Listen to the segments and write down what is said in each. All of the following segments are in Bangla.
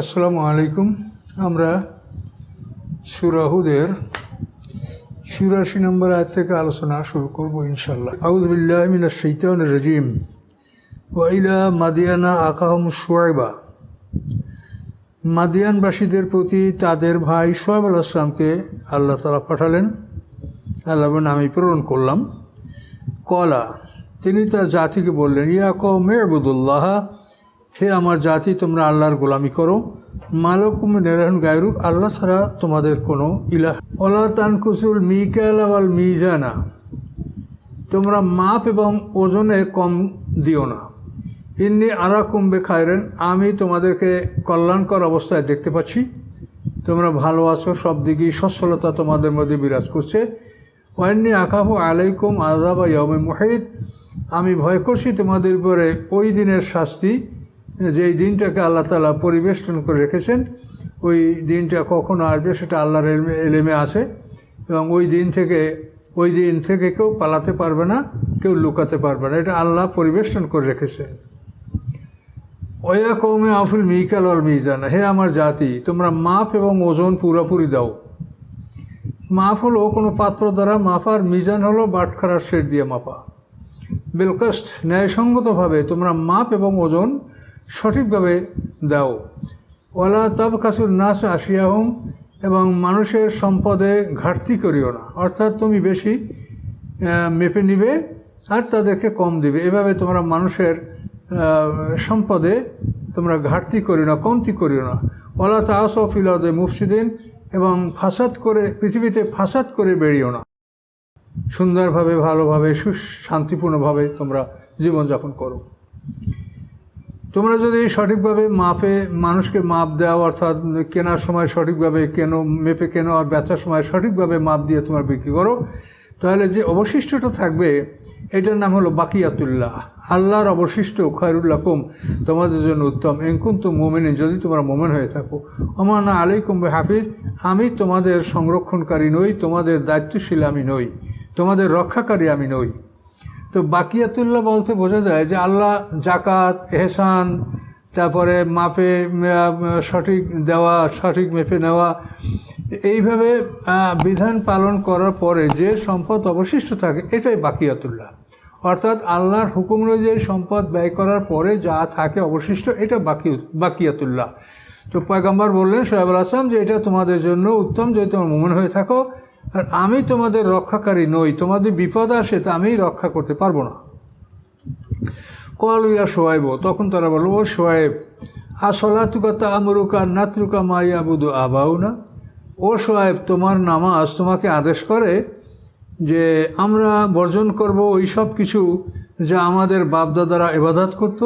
আসসালামু আলাইকুম। আমরা সূরা হুদের ৮৪ নম্বর আয়াত থেকে আলোচনা শুরু করব ইনশাআল্লাহ। আউযু বিল্লাহি মিনাশ শাইতানির রাজিম। ওয়া ইলা মাদিয়ানা আকাহুম শুআয়বা। মাদিয়ানবাসীদের প্রতি তাদের ভাই শুআয়ব আলাইহিস সালামকে আল্লাহ তাআলা পাঠালেন। আল্লাহ বলেন, আমি প্রেরণ করলাম। কলা, তিনি তার জাতিকে বললেন, ইয়া কওমি ইবুদুল্লাহ, হে আমার জাতি, তোমরা আল্লাহর গোলামি করো। মালাকুম মিন ইলাহিন গায়রু, আল্লাহ ছাড়া তোমাদের কোনো ইলাহ। ওয়ালা তানকুসুল মিকাইলা ওয়াল মিজানা, তোমরা মাপ এবং ওজনে কম দিও না। ইন্নী আরাকুম বিখাইরিন, আমি তোমাদেরকে কল্যাণকর অবস্থায় দেখতে পাচ্ছি। তোমরা ভালো আছো, সব দিকেই সচ্ছলতা তোমাদের মধ্যে বিরাজ করছে। ওয়ান্নী আখাফু আলাইকুম আযাবা ইয়াউমিন মুহিত, আমি ভয় করছি তোমাদের উপরে ওই দিনের শাস্তি, যেই দিনটাকে আল্লাহ তাআলা পরিবেষ্টন করে রেখেছেন। ওই দিনটা কখনো আসবে সেটা আল্লাহর এলেমে আছে, এবং ওই দিন থেকে কেউ পালাতে পারবে না, কেউ লুকাতে পারবে না। এটা আল্লাহ পরিবেষ্টন করে রেখেছেন। ওয়া কওমি আফুল মিকাল ওয়াল মিজান, হে আমার জাতি, তোমরা মাপ এবং ওজন পুরোপুরি দাও। মাপ হলো কোনো পাত্র দ্বারা মাপা, আর মিজান হলো বাটখারার সেট দিয়ে মাপা। বিলকিসত, ন্যায়সঙ্গতভাবে তোমরা মাপ এবং ওজন সঠিকভাবে দাও। ওয়ালা তাবখাসুন নাস আশিয়াহুম, এবং মানুষের সম্পদে ঘাটতি করিও না, অর্থাৎ তুমি বেশি মেপে নিবে আর তাদেরকে কম দিবে। এভাবে তোমরা মানুষের সম্পদে তোমরা ঘাটতি করিও না, কমতি করিও না। ওয়ালা তাআসাউ ফিল আরদি মুফসিদিন, এবং পৃথিবীতে ফাসাদ করে বেরিও না। সুন্দরভাবে, ভালোভাবে, শান্তিপূর্ণভাবে তোমরা জীবনযাপন করো। তোমরা যদি সঠিকভাবে মানুষকে মাপ দাও, অর্থাৎ কেনার সময় সঠিকভাবে মেপে কেনো, আর বেচার সময় সঠিকভাবে মাপ দিয়ে তোমরা বিক্রি করো, তাহলে যে অবশিষ্টটা থাকবে এটার নাম হলো বাকিয়াতুল্লাহ, আল্লাহর অবশিষ্ট। খায়রুল লাকুম, তোমাদের জন্য উত্তম। ইন কুনতুম মুমিনিন, যদি তোমরা মুমিন হয়ে থাকো। ওমা আনা আলাইকুম বিহাফিজ, আমি তোমাদের সংরক্ষণকারী নই, তোমাদের দায়িত্বশীল আমি নই, তোমাদের রক্ষাকারী আমি নই। তো বাকিয়াতুল্লাহ বলতে বোঝা যায় যে আল্লাহ জাকাত, এহসান, তারপরে মাপে সঠিক দেওয়া, সঠিক মেপে নেওয়া, এইভাবে বিধান পালন করার পরে যে সম্পদ অবশিষ্ট থাকে এটাই বাকিয়াতুল্লাহ। অর্থাৎ আল্লাহর হুকুম অনুযায়ী সম্পদ ব্যয় করার পরে যা থাকে অবশিষ্ট, এটা বাকিয়াতুল্লাহ। তো পয়গম্বর বললেন শুআয়ব আলাইহিস সালাম যে এটা তোমাদের জন্য উত্তম যদি তোমরা মুমিন হয়ে থাকো, আর আমি তোমাদের রক্ষাকারী নই, তোমাদের বিপদ আসে তা আমি রক্ষা করতে পারবো না। ক্বালু ইয়া শুআয়ব, তখন তারা বলল, ও শুআয়ব, আসলাতুকা তা'মুরুকা নাতরুকা মা ইয়াবুদু আবাউনা, ও শুআয়ব, তোমার নামাজ তোমাকে আদেশ করে যে আমরা বর্জন করব ওই সব কিছু যা আমাদের বাপদাদারা ইবাদত করত।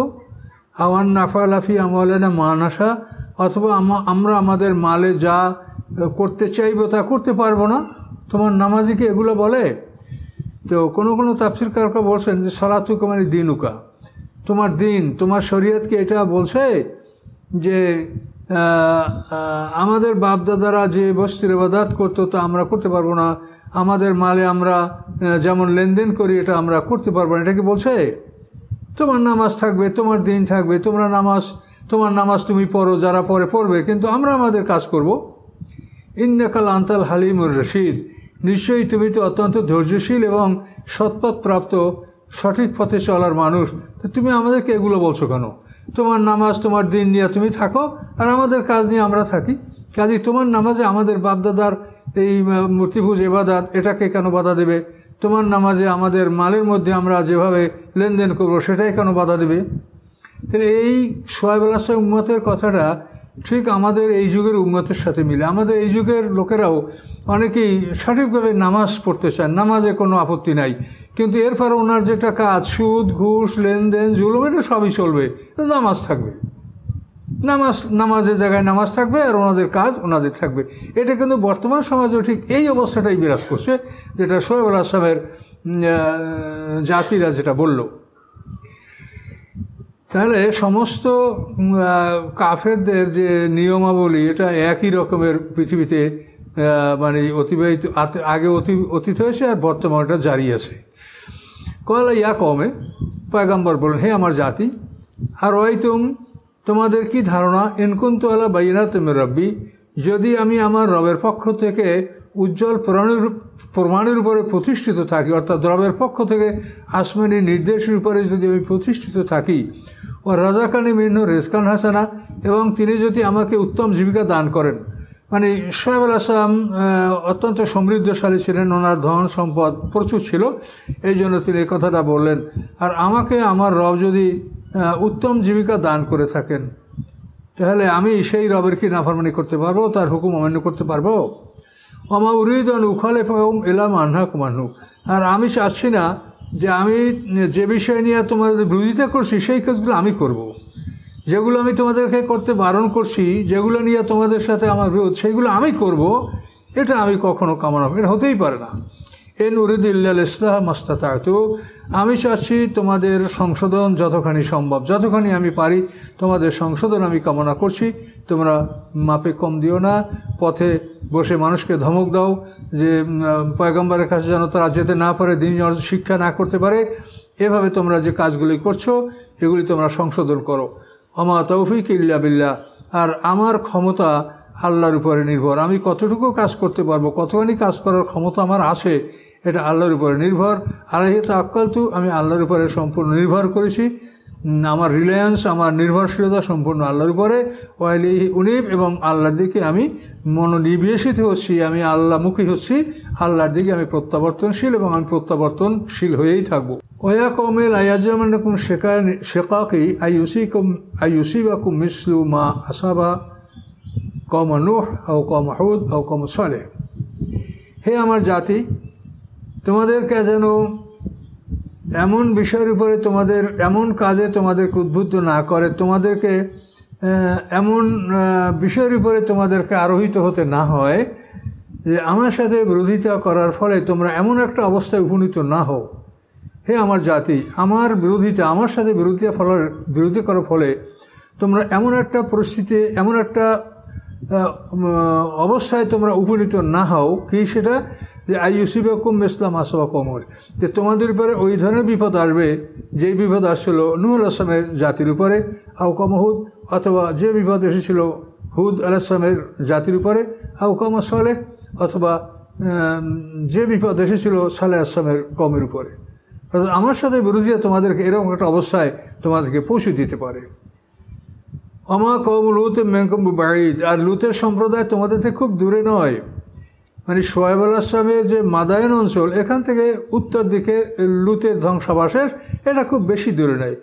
আওয়ান নাফালাফি আমওয়ালিনা মা নাশা, অথবা আমরা আমাদের মালে যা করতে চাইব তা করতে পারবো না। তোমার নামাজি কি এগুলো বলে? তো কোনো তাফসীরকাররা বলছেন যে সালাতুকা মানে দিনুকা, তোমার দিন, তোমার শরীয়তকে এটা বলছে যে আমাদের বাপদাদারা যে বস্তুর ইবাদত করতো তা আমরা করতে পারবো না, আমাদের মালে আমরা যেমন লেনদেন করি এটা আমরা করতে পারবো না। এটা কি বলছে? তোমার নামাজ থাকবে, তোমার দিন থাকবে, তোমার নামাজ তুমি পড়ো, যারা পড়বে, কিন্তু আমরা আমাদের কাজ করব। ইন্নাকা লান্তাল হালিমুর রশিদ, নিশ্চয়ই তুমি তো অত্যন্ত ধৈর্যশীল এবং সৎপথ প্রাপ্ত সঠিক পথে চলার মানুষ। তো তুমি আমাদেরকে এগুলো বলছো কেন? তোমার নামাজ, তোমার দিন নিয়ে তুমি থাকো, আর আমাদের কাজ নিয়ে আমরা থাকি। কাজেই তোমার নামাজে আমাদের বাপদাদার এই মূর্তিপূজ ইবাদত, এটাকে কেন বাধা দেবে? তোমার নামাজে আমাদের মালের মধ্যে আমরা যেভাবে লেনদেন করব সেটাই কেন বাধা দেবে? তাহলে এই শুআয়ব আলাইহিস সালাম উম্মতের কথাটা ঠিক আমাদের এই যুগের উম্মতের সাথে মিলে। আমাদের এই যুগের লোকেরাও অনেকেই সঠিকভাবে নামাজ পড়তে চান, নামাজে কোনো আপত্তি নাই, কিন্তু এরপর ওনার যেটা কাজ, সুদ, ঘুষ, লেনদেন, জুলুম, এটা সবই চলবে, নামাজ থাকবে। নামাজের জায়গায় নামাজ থাকবে, আর ওনাদের কাজ ওনাদের থাকবে। এটা কিন্তু বর্তমান সমাজেও ঠিক এই অবস্থাটাই বিরাজ করছে, যেটা শুআয়ব আলাইহিস সালামের জাতিরা যেটা বলল। তাহলে সমস্ত কাফেরদের যে নিয়মাবলী, এটা একই রকমের পৃথিবীতে মানে অতীত হয়েছে, আর বর্তমানে এটা জারি আছে। ক্বালা ইয়া কওমি, পয়গম্বর বলেন, হে আমার জাতি, আর ওয়াইতুম তোমাদের কি ধারণা ইনকুন্তু আলা বাইনাত মির রাব্বি, যদি আমি আমার রবের পক্ষ থেকে উজ্জ্বল প্রমাণের উপরে প্রতিষ্ঠিত থাকি, অর্থাৎ রবের পক্ষ থেকে আসমানি নির্দেশের উপরে যদি আমি প্রতিষ্ঠিত থাকি, ও রাজাকানি মিন্নু রেজকান হাসানা, এবং তিনি যদি আমাকে উত্তম জীবিকা দান করেন। মানে শোয়েব আলাইহিস সালাম অত্যন্ত সমৃদ্ধশালী ছিলেন, ওনার ধন সম্পদ প্রচুর ছিল, এই জন্য তিনি এই কথাটা বললেন। আর আমাকে আমার রব যদি উত্তম জীবিকা দান করে থাকেন, তাহলে আমি সেই রবের কি নাফরমানি করতে পারবো, তার হুকুম অমান্য করতে পারবো? ওমা উরিদ আন উখালিফাহুম ইলা মা আনহাকুম আনহু, আর আমি চাচ্ছি না যে আমি যে বিষয় নিয়ে তোমাদের বিরোধিতা করছি সেই কাজগুলো আমি করব। যেগুলো আমি তোমাদেরকে করতে বারণ করছি, যেগুলো নিয়ে তোমাদের সাথে আমার বিরোধ, সেইগুলো আমি করব, এটা আমি কখনো কামনা, এটা হতেই পারে না। ইন উরিদু ইল্লাল ইসলাহ মাস্তাতা'তু, আমি চাচ্ছি তোমাদের সংশোধন যতখানি সম্ভব, যতখানি আমি পারি তোমাদের সংশোধন আমি কামনা করছি। তোমরা মাপে কম দিও না, পথে বসে মানুষকে ধমক দাও যে পয়গম্বরের কাছে যেন তারা যেতে না পারে, দিন শিক্ষা না করতে পারে, এভাবে তোমরা যে কাজগুলি করছো এগুলি তোমরা সংশোধন করো। ওমা তৌফিক ইল্লা বিল্লাহ, আর আমার ক্ষমতা আল্লাহর উপরে নির্ভর। আমি কতটুকু কাজ করতে পারবো, কতখানি কাজ করার ক্ষমতা আমার আছে, এটা আল্লাহর উপরে নির্ভর। আলাইহি তাওয়াক্কালতু, আমি আল্লাহর উপরে সম্পূর্ণ নির্ভর করেছি, আমার রিলায়েন্স, আমার নির্ভরশীলতা সম্পূর্ণ আল্লাহর উপরে। ওয়া ইলাইহি উনীব, এবং আল্লাহর দিকে আমি মনোনিবেশিত হচ্ছি, আমি আল্লাহমুখী হচ্ছি, আল্লাহর দিকে আমি প্রত্যাবর্তনশীল, এবং আমি প্রত্যাবর্তনশীল হয়েই থাকবো। ওয়া কওমি লা ইয়াজরিমান্নাকুম শিকাকি আইয়ুসিবাকুম মিসলু মা আসাবা কওম নূহ আও কওম হুদ আও কওম সালেহ, হে আমার জাতি, তোমাদেরকে যেন এমন বিষয়ের উপরে তোমাদের, এমন কাজে তোমাদেরকে উদ্বুদ্ধ না করে, তোমাদেরকে এমন বিষয়ের উপরে তোমাদেরকে আরোহিত হতে না হয় যে আমার সাথে বিরোধিতা করার ফলে তোমরা এমন একটা অবস্থায় উপনীত না হও। হে আমার জাতি, আমার বিরোধিতা, আমার সাথে বিরোধিতা করার ফলে তোমরা এমন একটা পরিস্থিতি, এমন একটা অবস্থায় তোমরা উপনীত না হও, কি সেটা, যে আইয়ুসিবাকুম মিসলা মা আসাবা কওমের, যে তোমাদের উপরে ওই ধরনের বিপদ আসবে যেই বিপদ আসছিল নূহ আলাইহিস সালামের জাতির উপরে, আও কওম হুদ, অথবা যে বিপদ এসেছিল হুদ আলাইহিস সালামের জাতির উপরে, আও কওম সালেহ, অথবা যে বিপদ এসেছিল সালেহ আলাইহিস সালামের কওমের উপরে। অর্থাৎ আমার সাথে বিরোধিতা তোমাদেরকে এরকম একটা অবস্থায় তোমাদেরকে পৌঁছে দিতে পারে। ওমা কওম লূত মিনকুম বিবাঈদ, আর লূতের সম্প্রদায় তোমাদের থেকে খুব দূরে নয়। মানে শোয়েব আলাইহিস সালামের যে মাদায়েন অঞ্চল, এখান থেকে উত্তর দিকে লূতের ধ্বংসাবশেষ, এটা খুব বেশি দূরে নয়।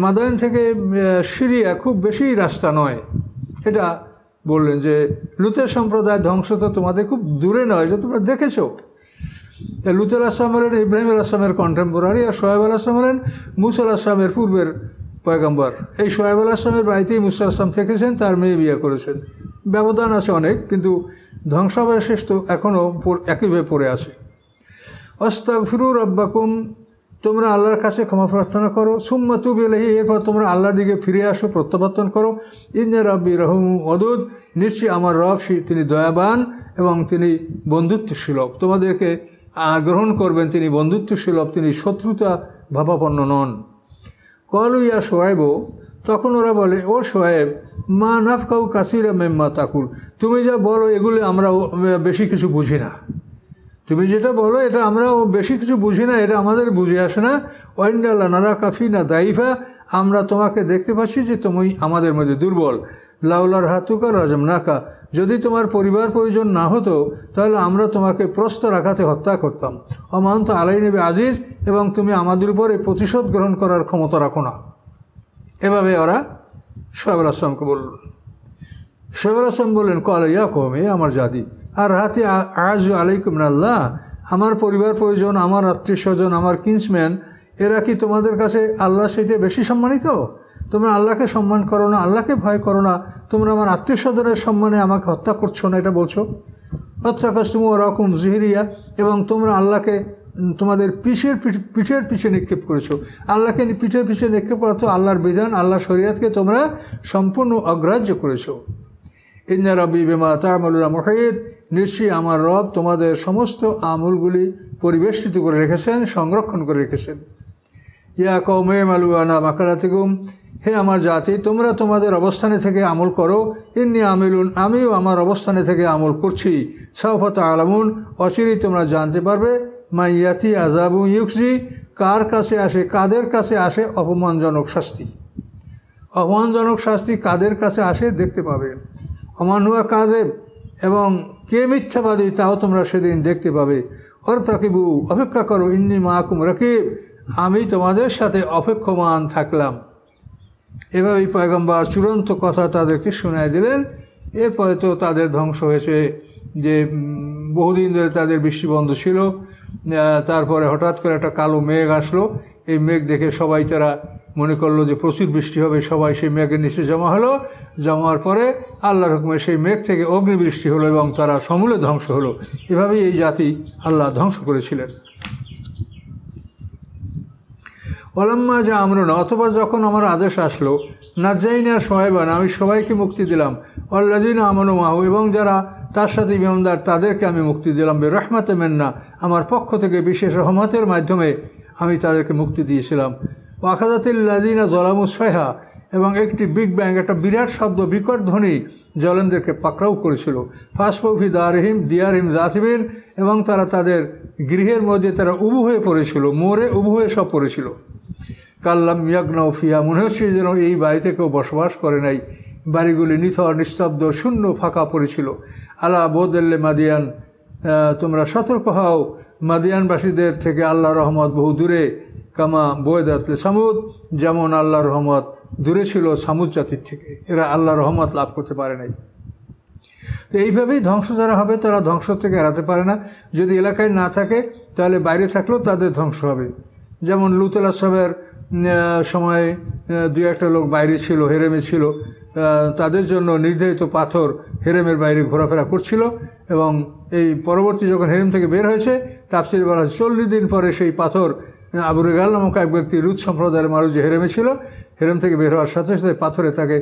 মাদায়েন থেকে সিরিয়া খুব বেশি রাস্তা নয়। এটা বললেন যে লূতের সম্প্রদায় ধ্বংস তো তোমাদের খুব দূরে নয়, যে তোমরা দেখেছো। লূত আলাইহিস সালাম হলেন ইব্রাহিম আলাইহিস সালামের কন্টেম্পোরারি, আর শোয়েব আলাইহিস সালাম হলেন মূসা আলাইহিস সালামের পূর্বের পয়গম্বর। এই শোয়েব আলাইহিস সালামের বাড়িতেই মূসা আলাইহিস সালাম থেকেছেন, তার মেয়ে বিয়ে করেছেন। ব্যবধান আছে অনেক, কিন্তু ধ্বংসাবশেষ তো এখনও একইভাবে পড়ে আছে। আস্তাগফিরু রাব্বাকুম, তোমরা আল্লাহর কাছে ক্ষমা প্রার্থনা করো। সুম্মা তুবু ইলাইহি, এরপর তোমরা আল্লাহর দিকে ফিরে আসো, প্রত্যাবর্তন করো। ইন্না রাব্বি রহিমুন ওয়াদুদ, নিশ্চয়ই আমার রব তিনি দয়াবান এবং তিনি বন্ধুত্বসুলভ, তোমাদেরকে গ্রহণ করবেন, তিনি বন্ধুত্বসুলভ, তিনি শত্রুতা ভাবাপন্ন নন। ক্বালু ইয়া শোয়েব, তখন ওরা বলে, ও শোয়েব, মা নাফকাহু কাসীরাম মিম্মা তাকুল, তুমি যা বলো এগুলো আমরা বেশি কিছু বুঝি না। তুমি যেটা বলো এটা আমরা বেশি কিছু বুঝি না, এটা আমাদের বুঝে আসে না। ওয়াইন্না লানারাকা ফিনা দাইফা, আমরা তোমাকে দেখতে পাচ্ছি যে তুমি আমাদের মধ্যে দুর্বল। লাউলার হাতুকা রাজমনাকা, যদি তোমার পরিবার পরিজন না হতো তাহলে আমরা তোমাকে প্রস্তর আঘাতে হত্যা করতাম। অমান্ত আলাই নবী আজিজ, এবং তুমি আমাদের উপরে প্রতিশোধ গ্রহণ করার ক্ষমতা রাখো না। এভাবে ওরা শোয়েব আলাইহিস সালামকে বলল। শোয়েব আলাইহিস সালাম বললেন, ক্বালা ইয়া কওমি, আমার জাতি, আর হাতে আযু আলাইকুম মিনাল্লাহ, আমার পরিবার পরিজন, আমার আত্মীয় স্বজন, আমার কিন্সম্যান, এরা কি তোমাদের কাছে আল্লাহর সাথে বেশি সম্মানিত? তোমরা আল্লাহকে সম্মান করো না, আল্লাহকে ভয় করো না, তোমরা আমার আত্মীয় স্বজনের সম্মানে আমাকে হত্যা করছো না, এটা বলছো। হত্যা কাস্তুম ওরকম জিহিরিয়া, এবং তোমরা আল্লাহকে তোমাদের পিঠের পিছে নিক্ষেপ করেছো। আল্লাহকে পিঠের পিছে নিক্ষেপ করা তো আল্লাহর বিধান, আল্লাহর শরিয়াতকে তোমরা সম্পূর্ণ অগ্রাহ্য করেছো। ইন্না রাব্বি বিমা তা'মালুনা মুহীত, নিশ্চয়ই আমার রব তোমাদের সমস্ত আমলগুলি পরিবেষ্টিত করে রেখেছেন, সংরক্ষণ করে রেখেছেন। ইয়া কওমি ইমালু আলা মাকানাতিকুম, হে আমার জাতি, তোমরা তোমাদের অবস্থানে থেকে আমল করো, ইন্নী আমিলুন, আমিও আমার অবস্থানে থেকে আমল করছি, সাউফা তা'লামুন, অচিরেই তোমরা জানতে পারবে, মাইয়াতি আযাবু ইউখজি, কার কাছে আসে, কাদের কাছে আসে অপমানজনক শাস্তি। অপমানজনক শাস্তি কাদের কাছে আসে দেখতে পাবে। অমানুয়া কাযেব, এবং কে মিথ্যাবাদী তাও তোমরা সেদিন দেখতে পাবে। অরতাকিবু, অপেক্ষা করো, ইন্নী মাআকুম রাকিব, আমি তোমাদের সাথে অপেক্ষমান থাকলাম। এভাবেই পয়গম্বর চূড়ান্ত কথা তাদেরকে শোনায় দিলেন। এরপরে তো তাদের ধ্বংস হয়েছে, যে বহুদিন ধরে তাদের বৃষ্টি বন্ধ ছিল। তারপরে হঠাৎ করে একটা কালো মেঘ আসলো। এই মেঘ দেখে সবাই তারা মনে করলো যে প্রচুর বৃষ্টি হবে, সবাই সেই মেঘের নিচে জমা হলো। জমা হওয়ার পরে আল্লাহর হুকুমে সেই মেঘ থেকে অগ্নিবৃষ্টি হলো এবং তারা সমূলে ধ্বংস হলো। এভাবেই এই জাতি আল্লাহ ধ্বংস করেছিলেন। ওলাম্মা যা আমরুনা, অতঃপর যখন আমার আদেশ আসলো, নাজ্জাইনা শুআয়বান, আমি সবাইকে মুক্তি দিলাম, ওয়াল্লাযীনা আমানু মাহু, এবং যারা তার সাথে ঈমানদার তাদেরকে আমি মুক্তি দিলাম, বিরহমাতিম মিন্না, আমার পক্ষ থেকে বিশেষ রহমতের মাধ্যমে আমি তাদেরকে মুক্তি দিয়েছিলাম। ওয়াখাযাতিল্লাযীনা যালামু সাইহা, এবং একটি বিগ ব্যাং, একটা বিরাট শব্দ, বিকট ধ্বনি জালেমদেরকে পাকড়াও করেছিল। ফাসফাউ ফি দিয়ারহিম যাথিমিন, এবং তারা তাদের গৃহের মধ্যে তারা উবু হয়ে পড়েছিল, মরে উবু হয়ে সব পড়েছিল। কাল্লাম ইয়াগনাউ ফিহা, মনে হচ্ছে যেন এই বাড়িতে কেউ বসবাস করে নাই। বাড়িগুলি নিথর, নিস্তব্ধ, শূন্য, ফাঁকা পড়েছিল। আলা বোদেল্লে মাদিয়ান, তোমরা সতর্ক হও মাদিয়ানবাসীদের থেকে, আল্লাহ রহমত বহু দূরে। কামা বয়দাতলে সামুদ, যেমন আল্লাহ রহমত দূরে ছিল সামুদ জাতির থেকে, এরা আল্লাহ রহমত লাভ করতে পারে নাই। তো এইভাবেই ধ্বংস যারা হবে তারা ধ্বংস থেকে এড়াতে পারে না। যদি এলাকায় না থাকে তাহলে বাইরে থাকলেও তাদের ধ্বংস হবে। যেমন লূত আলাইহিসসালামের সময় দু একটা লোক বাইরে ছিল, হেরেমে ছিল, তাদের জন্য নির্ধারিত পাথর হেরেমের বাইরে ঘোরাফেরা করছিল, এবং এই পরবর্তী যখন হেরেম থেকে বের হয়েছে, তাফসীরে বলা হয়েছে 40 দিন পরে সেই পাথর আবু রেগাল নামক এক ব্যক্তি লূত সম্প্রদায়ের মানুষ যে হেরেমে ছিল, হেরেম থেকে বের হওয়ার সাথে সাথে পাথরে তাকে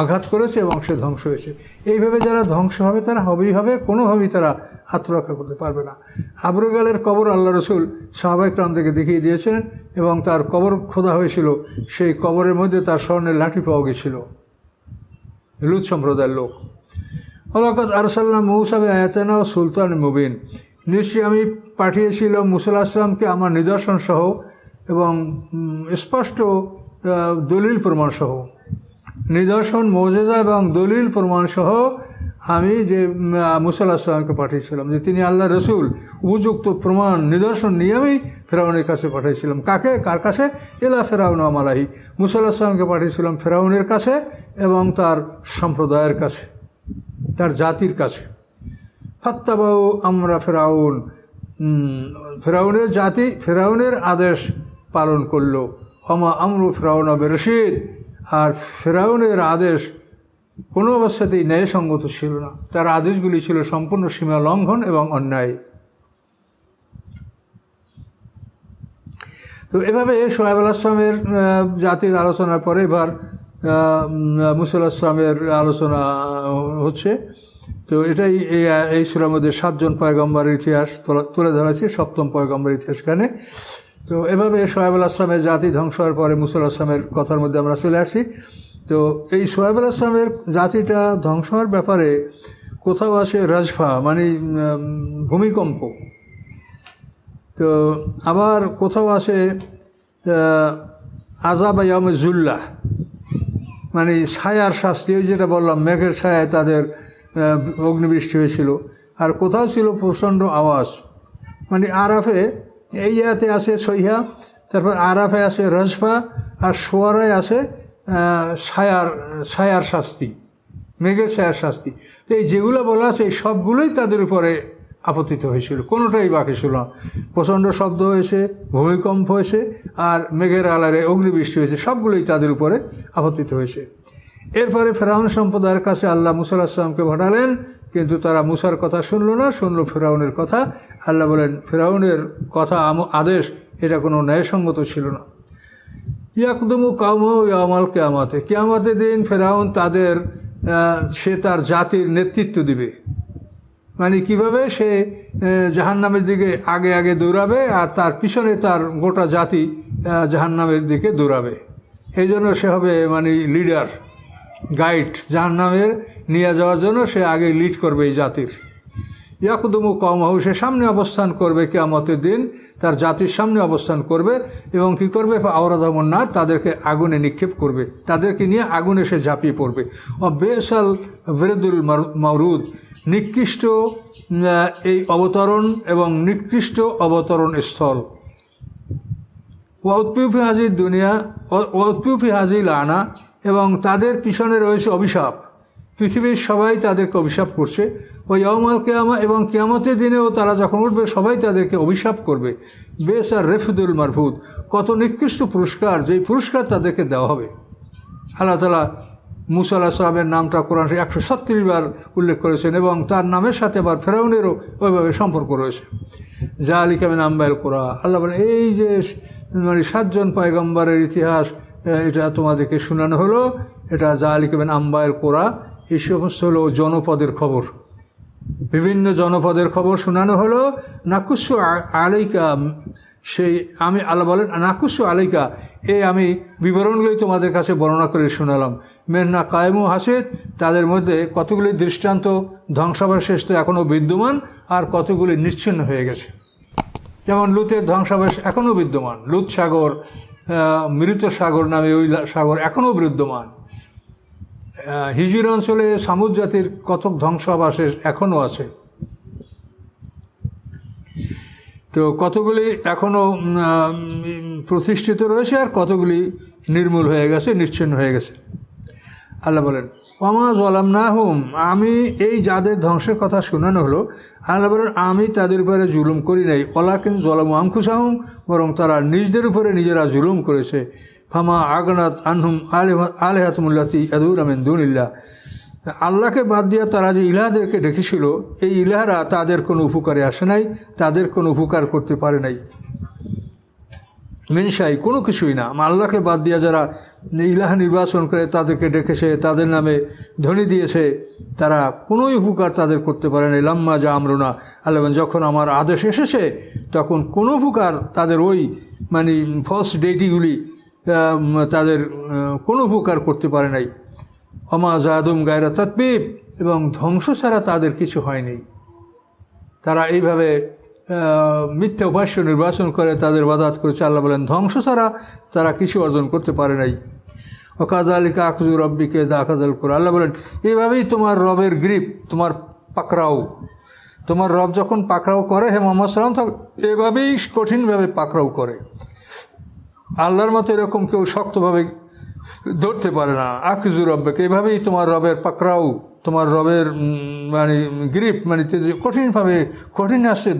আঘাত করেছে এবং সে ধ্বংস হয়েছে। এইভাবে যারা ধ্বংস হবে তারা হবেই হবে, কোনোভাবেই তারা আত্মরক্ষা করতে পারবে না। আবু রেগালের কবর আল্লাহ রসুল সাহাবায়ে কেরাম থেকে দেখিয়ে দিয়েছিলেন, এবং তার কবর খোদা হয়েছিল, সেই কবরের মধ্যে তার স্বর্ণের লাঠি পাওয়া গেছিল, লূত সম্প্রদায়ের লোক। ওয়ালাকাদ আরসালনা মূসা বিআয়াতিনা ওয়া সুলতানিম মুবিন, নিশ্চয়ই আমি পাঠিয়েছিলাম মূসা আলাইহিস সালামকে আমার নিদর্শন সহ এবং স্পষ্ট দলিল প্রমাণ সহ। নিদর্শন, মুজিজা এবং দলিল প্রমাণ সহ আমি যে মূসা আলাইহিস সালামকে পাঠিয়েছিলাম, যে তিনি আল্লাহ রসুল, উপযুক্ত প্রমাণ নিদর্শন নিয়ে আমি ফেরাউনের কাছে পাঠিয়েছিলাম। কার কাছে? ইলা ফেরাউন ওয়া মালাহি, মূসা আলাইহিস সালামকে পাঠিয়েছিলাম ফেরাউনের কাছে এবং তার সম্প্রদায়ের কাছে, তার জাতির কাছে। ফাত্তাবাউ আমরা ফেরাউন, ফেরাউনের জাতি ফেরাউনের আদেশ পালন করল। অমা আমরু ফেরাউন বেরশিদ, আর ফেরাউনের আদেশ কোনো অবস্থাতেই ন্যায়সঙ্গত ছিল না, তার আদেশগুলি ছিল সম্পূর্ণ সীমা লঙ্ঘন এবং অন্যায়। তো এভাবে শুআয়ব আলাইহিস সালামের জাতির আলোচনার পরে এবার মূসা আলাইহিস সালামের আলোচনা হচ্ছে। তো এটাই এই সূরার মধ্যে 7 জন পয়গম্বরের ইতিহাস তুলে ধরেছি, 7ম পয়গম্বরের ইতিহাস এখানে। তো এভাবে শুআয়ব আলাইহিস সালামের জাতি ধ্বংস হওয়ার পরে মূসা আলাইহিস সালামের কথার মধ্যে আমরা চলে আসি। তো এই শুআয়ব আলাইহিস সালামের জাতিটা ধ্বংস হওয়ার ব্যাপারে কোথাও আসে রাজফা, মানে ভূমিকম্প, তো আবার কোথাও আসে আযাব ইয়াউমে যুল্লাহ, মানে ছায়ার শাস্তি, ওই যেটা বললাম মেঘের ছায়ায় তাদের অগ্নিবৃষ্টি হয়েছিল। আর কোথাও ছিল প্রচণ্ড আওয়াজ, মানে আরাফে, এই ইয়াতে আসে সহিয়া, তারপর আরাফে আসে রাজফা, আর শুআরায় আসে ছায়ার শাস্তি, মেঘের ছায়ার শাস্তি। তো এই যেগুলো বলা আছে এই সবগুলোই তাদের উপরে আপতিত হয়েছিল, কোনোটাই বাকি ছিল না। প্রচণ্ড শব্দ হয়েছে, ভূমিকম্প হয়েছে, আর মেঘের আলারে অগ্নিবৃষ্টি হয়েছে, সবগুলোই তাদের উপরে আপতিত হয়েছে। এরপরে ফেরাউন সম্প্রদায়ের কাছে আল্লাহ মূসা আলাইহিস সালামকে পাঠালেন, কিন্তু তারা মূসার কথা শুনল না, শুনল ফেরাউনের কথা। আল্লাহ বলেন ফেরাউনের কথা আদেশ এটা কোনো ন্যায়সঙ্গত ছিল না। ইয়াকদুমু কাওমাহু ইয়াওমাল কিয়ামাতে, কিয়ামতের দিন ফেরাউন সে তার জাতির নেতৃত্ব দিবে। মানে কিভাবে? সে জাহান্নামের দিকে আগে আগে দৌড়াবে, আর তার পিছনে তার গোটা জাতি জাহান্নামের দিকে দৌড়াবে। এই জন্য সে হবে মানে লিডার, গাইড, জাহান্নামের নিয়ে যাওয়ার জন্য সে আগে লিড করবে এই জাতির। ইয়াকুদুমু কওমাহু, সে সামনে অবস্থান করবে কিয়ামতের দিন, তার জাতির সামনে অবস্থান করবে এবং কি করবে, আওরাদাহুন নার, তাদেরকে আগুনে নিক্ষেপ করবে, তাদেরকে নিয়ে আগুনে সে ঝাঁপিয়ে পড়বে। ও বেসাল বিরদুল মাওরুদ, নিকৃষ্ট এই অবতরণ এবং নিকৃষ্ট অবতরণ স্থল। ওয়াউৎপিউফি হাজির দুনিয়া ওয়াউৎপিউফি হাজির লানা, এবং তাদের পিছনে রয়েছে অভিশাপ, পৃথিবীর সবাই তাদেরকে অভিশাপ করছে। ওই ইয়াউমাল কিয়ামা, এবং কিয়ামতের দিনেও তারা যখন উঠবে সবাই তাদেরকে অভিশাপ করবে। বেশ আর রেফদুল মারফুদ, কত নিকৃষ্ট পুরস্কার, যেই পুরস্কার তাদেরকে দেওয়া হবে। আল্লাহ তাআলা মুসা আলাইহিস সালামের নামটা কোরআন 136 বার উল্লেখ করেছেন এবং তার নামের সাথে আবার ফেরাউনেরও ওইভাবে সম্পর্ক রয়েছে। যালিকা মিন আম্বাইল কুরা, আল্লাহ বলেন এই যে মানে 7 জন পয়গম্বরের ইতিহাস এটা তোমাদেরকে শোনানো হলো, এটা যালিকা মিন আম্বাইল কুরা, এই সমস্ত হলো জনপদের খবর, বিভিন্ন জনপদের খবর শোনানো হলো। নাকুসু আলাইকা, সেই আমি আল্লাহ বলেন নাকুসু আলাইকা, আমি বিবরণগুলি তোমাদের কাছে বর্ণনা করে শোনালাম। মেহনা কায়েমু হাসিদ, তাদের মধ্যে কতগুলি দৃষ্টান্ত ধ্বংসাবশেষ তো এখনও বিদ্যমান আর কতগুলি নিশ্চিহ্ন হয়ে গেছে। যেমন লুতের ধ্বংসাবশেষ এখনও বিদ্যমান, লুত সাগর, মৃত সাগর নামে ওই সাগর এখনও বিদ্যমান। হিজির অঞ্চলে সামুদ জাতির কতক ধ্বংসাবশেষ এখনও আছে। তো কতগুলি এখনও প্রতিষ্ঠিত রয়েছে আর কতগুলি নির্মূল হয়ে গেছে, নিশ্চিহ্ন হয়ে গেছে। আল্লাহ বলেন ওমা যালামনাহুম, আমি এই যাদের ধ্বংসের কথা শোনানো হলো, আল্লাহ বলেন আমি তাদের উপরে জুলুম করি নাই, ওয়ালাকিন যালামু আনফুসাহুম, বরং তারা নিজেদের উপরে নিজেরা জুলুম করেছে। ফামা আগনাত আনহুম আলিহাতুল্লাতি ইয়াদউনা মিন দুনিল্লাহ, আল্লাহকে বাদ দিয়ে তারা যে ইলাহদেরকে ডেকেছিল, এই ইলাহরা তাদের কোনো উপকারে আসে নাই, তাদের কোনো উপকার করতে পারে নাই। মিনসাই, কোনো কিছুই না। আল্লাহকে বাদ দিয়ে যারা ইলাহ নির্বাচন করে তাদেরকে ডেকেছে, তাদের নামে ধ্বনি দিয়েছে, তারা কোনোই উপকার তাদের করতে পারে নাই। লাম্মা যা আমরুনা, আল্লাহ যখন আমার আদেশ এসেছে তখন কোনো উপকার তাদের ওই মানে ফলস ডেটিগুলি তাদের কোনো উপকার করতে পারে নাই। অমা জাদুম গায়রা তাতবিব, এবং ধ্বংস ছাড়া তাদের কিছু হয়নি। তারা এইভাবে মিথ্যা উপাস্য নির্বাচন করে তাদের বাদাত করেছে। আল্লাহ বলেন ধ্বংস ছাড়া তারা কিছু অর্জন করতে পারে নাই। ও কাজালিকা আখজু রব্বিকে দা আখাজাল কুরা, আল্লাহ বলেন এইভাবেই তোমার রবের গ্রিপ, তোমার পাকড়াও, তোমার রব যখন পাকড়াও করে হে মুহাম্মদ সাল্লাল্লাহু আলাইহি ওয়াসাল্লাম, এভাবেই কঠিনভাবে পাকড়াও করে। আল্লাহর মতো এরকম কেউ শক্তভাবে ধরতে পারে না। আখজু রব্বিকে, এভাবেই তোমার রবের পাকড়াও, তোমার রবের মানে গ্রিপ, মানে কঠিনভাবে, কঠিন হাসতে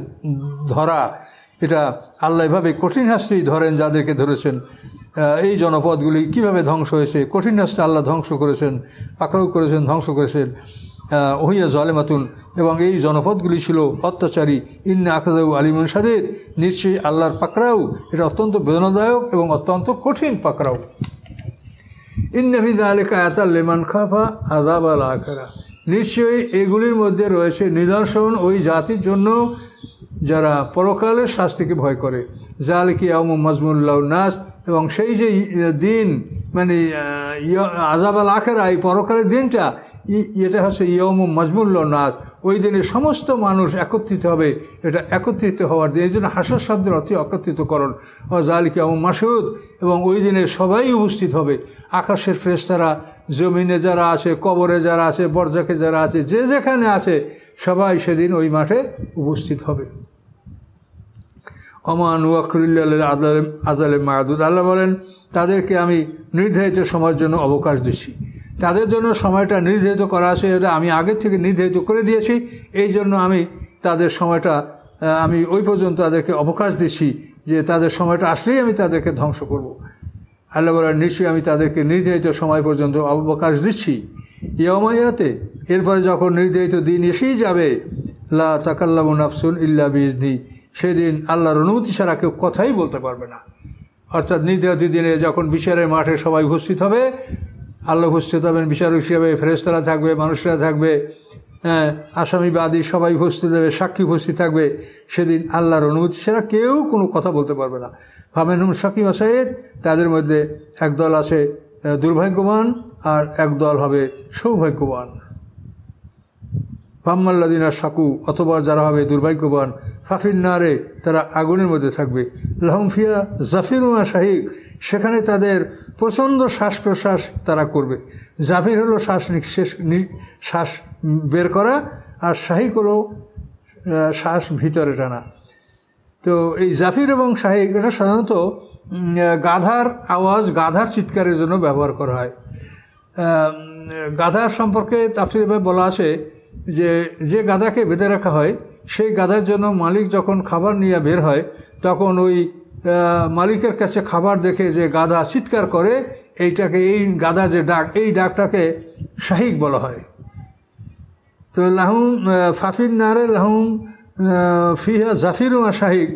ধরা, এটা আল্লাহ এভাবে কঠিন হাসতেই ধরেন যাদেরকে ধরেছেন। এই জনপদগুলি কিভাবে ধ্বংস হয়েছে, কঠিন হাসতে আল্লাহ ধ্বংস করেছেন, পাকড়াও করেছেন, ধ্বংস করেছেন। ওহিয়া জালেমাতুন, এবং এই জনপদগুলি ছিল অত্যাচারী। ইন্না আখাযাহু আলিমুন শাদীদ, নিশ্চয়ই আল্লাহর পাকড়াও এটা অত্যন্ত বেদনাদায়ক এবং অত্যন্ত কঠিন পাকড়াও। ইন্না ফি যালিকা আয়াতাল লিমান খাফা আযাবাল আখিরাহ, নিশ্চয়ই এগুলির মধ্যে রয়েছে নিদর্শন ওই জাতির জন্য যারা পরকালের শাস্তিকে ভয় করে। যালিকা ইয়াউমুম মাজমুন লাহুন নাস, এবং সেই যে দিন মানে আযাবাল আখিরাহ, এই পরকালের দিনটা, এটা হচ্ছে ইয়াউমুম মাজমুন লাহুন নাস, ওই দিনে সমস্ত মানুষ একত্রিত হবে, এটা একত্রিত হওয়ার দিন। এই জন্য হাসর শব্দের অর্থ একত্রিতকরণ। ও যালিকা ইয়াউমুম মাশহুদ, এবং ওই দিনে সবাই উপস্থিত হবে, আকাশের ফেরেশতারা, জমিনে যারা আছে, কবরে যারা আছে, বরজাকে যারা আছে, যে যেখানে আছে সবাই সেদিন ওই মাঠে উপস্থিত হবে। ওমা নুআখিরুল্লাহ আজালে মাদুদ, আল্লাহ বলেন তাদেরকে আমি নির্ধারিত সময়ের জন্য অবকাশ দিচ্ছি। তাদের জন্য সময়টা নির্ধারিত করা আছে, এটা আমি আগের থেকে নির্ধারিত করে দিয়েছি। এই জন্য আমি তাদের সময়টা আমি ওই পর্যন্ত তাদেরকে অবকাশ দিচ্ছি, যে তাদের সময়টা আসলেই আমি তাদেরকে ধ্বংস করব। আল্লাহ বলেন নিশ্চয়ই আমি তাদেরকে নির্ধারিত সময় পর্যন্ত অবকাশ দিচ্ছি। ইয়াউমায়াতে, এরপরে যখন নির্ধারিত দিন এসেই যাবে, লা তাকাল্লামু নাফসুন ইল্লা বিইজনি, সেদিন আল্লাহর অনুমতি ছাড়া কেউ কথাই বলতে পারবে না। অর্থাৎ নির্ধারিত দিনে যখন বিচারের মাঠে সবাই উপস্থিত হবে, আল্লাহ উপস্থিত হবেন বিচারক হিসেবে, ফেরেশতারা থাকবে, মানুষরা থাকবে, আসামি বাদী সবাই উপস্থিত দেবে, সাক্ষী উপস্থিত থাকবে। সেদিন আল্লাহর অনুমতি ছাড়া কেউ কোনো কথা বলতে পারবে না। ফামেনহুম শাকিম ওয়া সাঈদ, তাদের মধ্যে একদল আছে দুর্ভাগ্যবান আর একদল হবে সৌভাগ্যবান। ফাম্মাল্লাযিনা শাকু, অথবা যারা হবে দুর্ভাগ্যবান, ফাফিন নারে, তারা আগুনের মধ্যে থাকবে। লাহুম ফিহা জাফিরুন ওয়া শাহিক, সেখানে তাদের প্রচণ্ড শ্বাস প্রশ্বাস তারা করবে। জাফির হলো শ্বাস বের করা, আর শাহিক হলো শ্বাস ভিতরে টানা। তো এই জাফির এবং শাহিক এটা সাধারণত গাধার আওয়াজ, গাধার চিৎকারের জন্য ব্যবহার করা হয়। গাধার সম্পর্কে তাফসীরে বলা আছে যে গাধাকে বেঁধে রাখা হয়, সেই গাধার জন্য মালিক যখন খাবার নিয়ে বের হয়, তখন ওই মালিকের কাছে খাবার দেখে যে গাধা চিৎকার করে, এইটাকে, এই গাধার যে ডাক, এই ডাকটাকে শাহিক বলা হয়। তো লাহুম ফাফিন নারে লাহুম ফিহা জাফিরুন ওয়া শাহিক,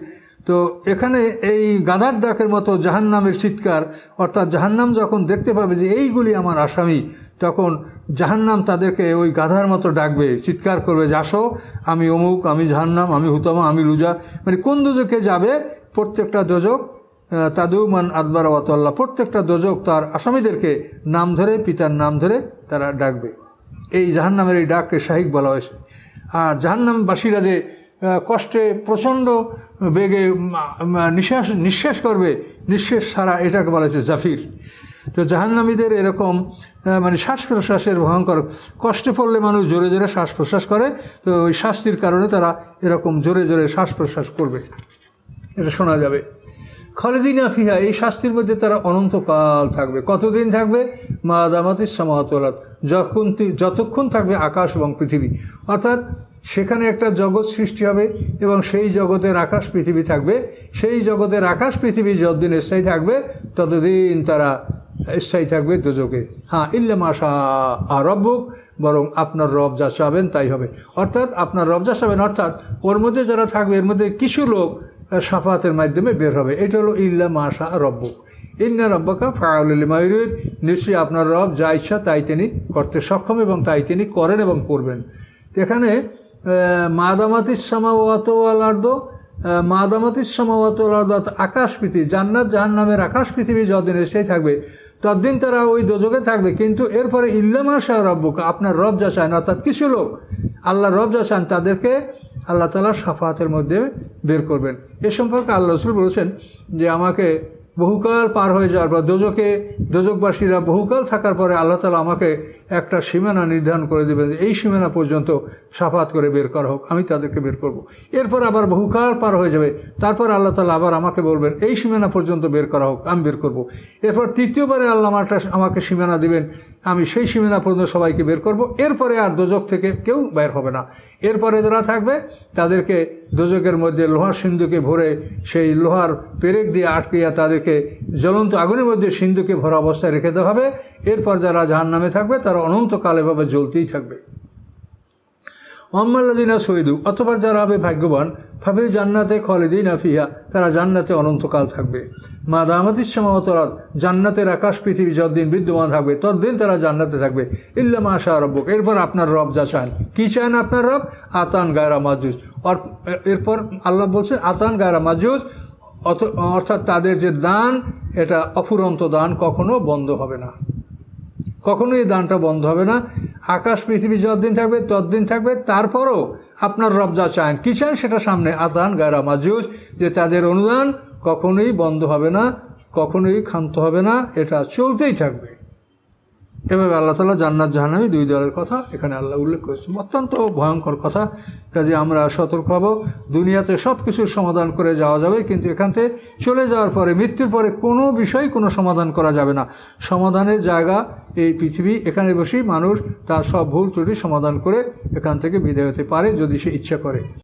তো এখানে এই গাধার ডাকের মতো জাহান্নামের চিৎকার, অর্থাৎ জাহান্নাম যখন দেখতে পাবে যে এইগুলি আমার আসামি, তখন জাহান্নাম তাদেরকে ওই গাধার মতো ডাকবে, চিৎকার করবে যে আসো, আমি অমুক, আমি জাহান্নাম, আমি হুতামা, আমি লুজা। মানে কোন দোজকে যাবে, প্রত্যেকটা দোজক তাদুমান আদবার ওয়াতাল্লাহ, প্রত্যেকটা দোজক তার আসামিদেরকে নাম ধরে, পিতার নাম ধরে তারা ডাকবে। এই জাহান্নামের এই ডাককে শাহিক বলা হয়েছে। আর জাহান্নামবাসীরা যে কষ্টে প্রচণ্ড বেগে নিঃশ্বাস করবে, নিঃশ্বাস ছাড়া, এটাকে বলা হয়েছে জাফির। তো জাহান্নামীদের এরকম মানে শ্বাস প্রশ্বাসের ভয়ঙ্কর, কষ্টে পড়লে মানুষ জোরে জোরে শ্বাস প্রশ্বাস করে, তো ওই শাস্তির কারণে তারা এরকম জোরে জোরে শ্বাস প্রশ্বাস করবে, এটা শোনা যাবে। খালিদিনা ফিহা, এই শাস্তির মধ্যে তারা অনন্তকাল থাকবে। কতদিন থাকবে? মা দামাতিস সামাওয়াতু ওয়াল আরদ, যতক্ষণ থাকবে আকাশ এবং পৃথিবী। অর্থাৎ সেখানে একটা জগৎ সৃষ্টি হবে এবং সেই জগতের আকাশ পৃথিবী থাকবে। সেই জগতের আকাশ পৃথিবী যতদিন স্থায়ী থাকবে, ততদিন তারা স্থায়ী থাকবে দোজখে। হ্যাঁ, ইল্লা মা শাআ রাব্বুক, বরং আপনার রব যা চাবেন তাই হবে। অর্থাৎ আপনার রব যা চাবেন, অর্থাৎ ওর মধ্যে যারা থাকবে, এর মধ্যে কিছু লোক শাফাতের মাধ্যমে বের হবে। এটা হলো ইল্লা মা শাআ রাব্বুক। ইন্না রাব্বাকা ফাআলুল লিমা ইউরিদ, নিশ্চয়ই আপনার রব যা ইচ্ছা তাই তিনি করতে সক্ষম এবং তাই তিনি করেন এবং করবেন। এখানে মাদামাতিস সামাওয়াতু ওয়াল আরদ, মাদামাতিস সামাওয়াতু ওয়াল আরদ, আকাশ পৃথিবী, জান্নাত জাহান্নামের আকাশ পৃথিবী যতদিন সেই থাকবে, ততদিন তারা ওই দোজখে থাকবে। কিন্তু এরপরে ইল্লা মা শাআ রাব্বুকা, আপনার রব যা চান, অর্থাৎ কিছু লোক আল্লাহ রব যা চান তাদেরকে আল্লাহ তাআলা শাফাতের মধ্যে বের করবেন। এ সম্পর্কে আল্লাহ রাসূল বলেছেন যে আমাকে বহুকাল পার হয়ে যাওয়ার পর, দোজখবাসীরা বহুকাল থাকার পরে আল্লাহ তাআলা আমাকে একটা সীমানা নির্ধারণ করে দেবেন, এই সীমানা পর্যন্ত শাফাত করে বের করা হোক, আমি তাদেরকে বের করব। এরপর আবার বহুকাল পার হয়ে যাবে, তারপর আল্লাহ তাআলা আবার আমাকে বলবেন এই সীমানা পর্যন্ত বের করা হোক, আমি বের করব। এরপর তৃতীয়বারে আল্লাহ আমাকে সীমানা দিবেন, আমি সেই সীমানা পর্যন্ত সবাইকে বের করব। এরপরে আর দোজখ থেকে কেউ বের হবে না। এরপরে যারা থাকবে তাদেরকে দোজখের মধ্যে লোহার সিন্ধুকে ভরে, সেই লোহার পেরেক দিয়ে আটকিয়ে তাদেরকে জ্বলন্ত আগুনের মধ্যে সিন্ধুকে ভরা অবস্থায় রেখে দেওয়া হবে। এরপর যারা জাহান্নামে থাকবে তারা অনন্তকাল এভাবে জ্বলতেই থাকবে। আম্মাল্লাযিনা শহীদু, অথবা যারা হবে ভাগ্যবান, ফাফিল জান্নাতে খালিদিনা ফিহা, তারা জান্নাতে অনন্তকাল থাকবে। মা দামাতিস সামাওয়াতু ওয়াল আরদ, জান্নাতের আকাশ পৃথিবী যতদিন বিদ্যমান থাকবে ততদিন তারা জান্নাতে থাকবে। ইল্লা মা শাআ রাব্বুক, এরপর আপনার রব যা চান। কি চান আপনার রব? আতান গায়রা মাজুজ। এরপর আল্লাহ বলছেন আতান গায়রা মাজুজ, অর্থাৎ তাদের যে দান, এটা অফুরন্ত দান, কখনো বন্ধ হবে না, কখনোই এই দানটা বন্ধ হবে না। আকাশ পৃথিবী যতদিন থাকবে ততদিন থাকবে। তারপরও আপনার রব যা চান, কী চান সেটা সামনে, আতান গায়রা মাজুজ, যে তাদের অনুদান কখনোই বন্ধ হবে না, কখনোই ক্ষান্ত হবে না, এটা চলতেই থাকবে। এভাবে আল্লাহ তাআলা জান্নাত জাহান্নামী দুই দলের কথা এখানে আল্লাহ উল্লেখ করেছেন। অত্যন্ত ভয়ঙ্কর কথা, কাজে আমরা সতর্ক হব। দুনিয়াতে সব কিছুর সমাধান করে যাওয়া যাবে, কিন্তু এখান থেকে চলে যাওয়ার পরে, মৃত্যুর পরে কোনো বিষয় কোনো সমাধান করা যাবে না। সমাধানের জায়গা এই পৃথিবী, এখানে বসেই মানুষ তার সব ভুল ত্রুটি সমাধান করে এখান থেকে বিদায় হতে পারে যদি সে ইচ্ছা করে।